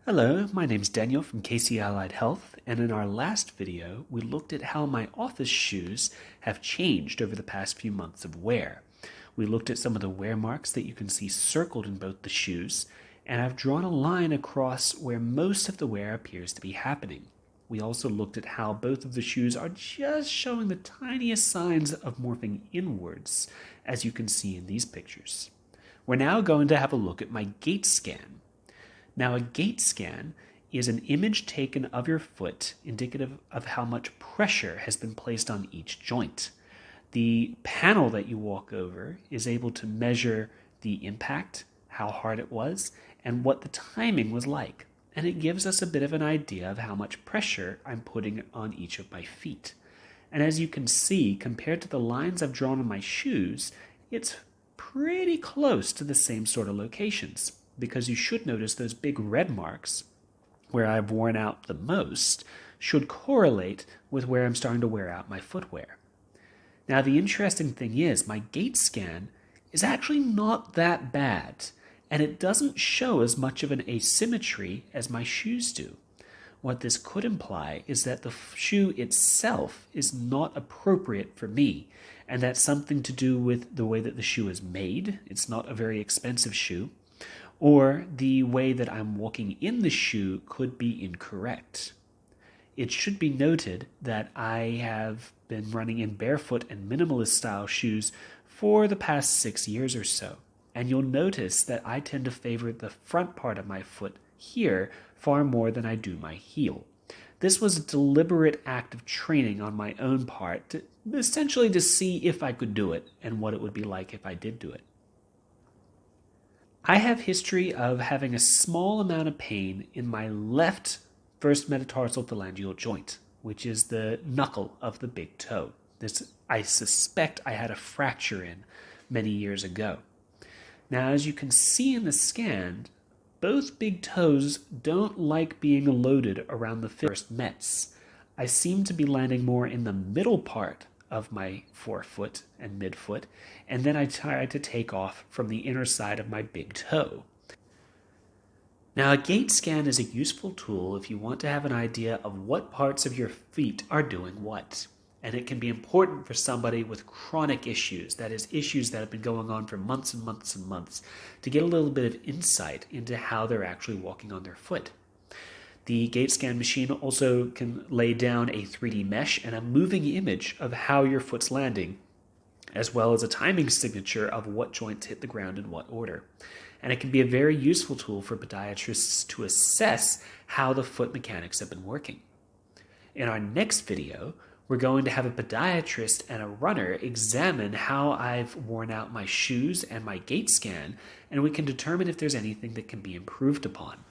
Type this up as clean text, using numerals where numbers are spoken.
Hello, my name's Daniel from KC Allied Health, and in our last video, we looked at how my office shoes have changed over the past few months of wear. We looked at some of the wear marks that you can see circled in both the shoes, and I've drawn a line across where most of the wear appears to be happening. We also looked at how both of the shoes are just showing the tiniest signs of morphing inwards, as you can see in these pictures. We're now going to have a look at my gait scan. Now, a gait scan is an image taken of your foot indicative of how much pressure has been placed on each joint. The panel that you walk over is able to measure the impact, how hard it was, and what the timing was like. And it gives us a bit of an idea of how much pressure I'm putting on each of my feet. And as you can see, compared to the lines I've drawn on my shoes, it's pretty close to the same sort of locations, because you should notice those big red marks where I've worn out the most should correlate with where I'm starting to wear out my footwear. Now, the interesting thing is my gait scan is actually not that bad, and it doesn't show as much of an asymmetry as my shoes do. What this could imply is that the shoe itself is not appropriate for me, and that's something to do with the way that the shoe is made. It's not a very expensive shoe, or the way that I'm walking in the shoe could be incorrect. It should be noted that I have been running in barefoot and minimalist style shoes for the past 6 years or so, and you'll notice that I tend to favor the front part of my foot here far more than I do my heel. This was a deliberate act of training on my own part, essentially to see if I could do it and what it would be like if I did do it. I have history of having a small amount of pain in my left first metatarsal phalangeal joint, which is the knuckle of the big toe. This, I suspect I had a fracture in many years ago. Now, as you can see in the scan, both big toes don't like being loaded around the first mets. I seem to be landing more in the middle part of my forefoot and midfoot, and then I tried to take off from the inner side of my big toe. Now, a gait scan is a useful tool if you want to have an idea of what parts of your feet are doing what. And it can be important for somebody with chronic issues, that is, issues that have been going on for months and months and months, to get a little bit of insight into how they're actually walking on their foot. The gait scan machine also can lay down a 3D mesh and a moving image of how your foot's landing, as well as a timing signature of what joints hit the ground in what order. And it can be a very useful tool for podiatrists to assess how the foot mechanics have been working. In our next video, we're going to have a podiatrist and a runner examine how I've worn out my shoes and my gait scan, and we can determine if there's anything that can be improved upon.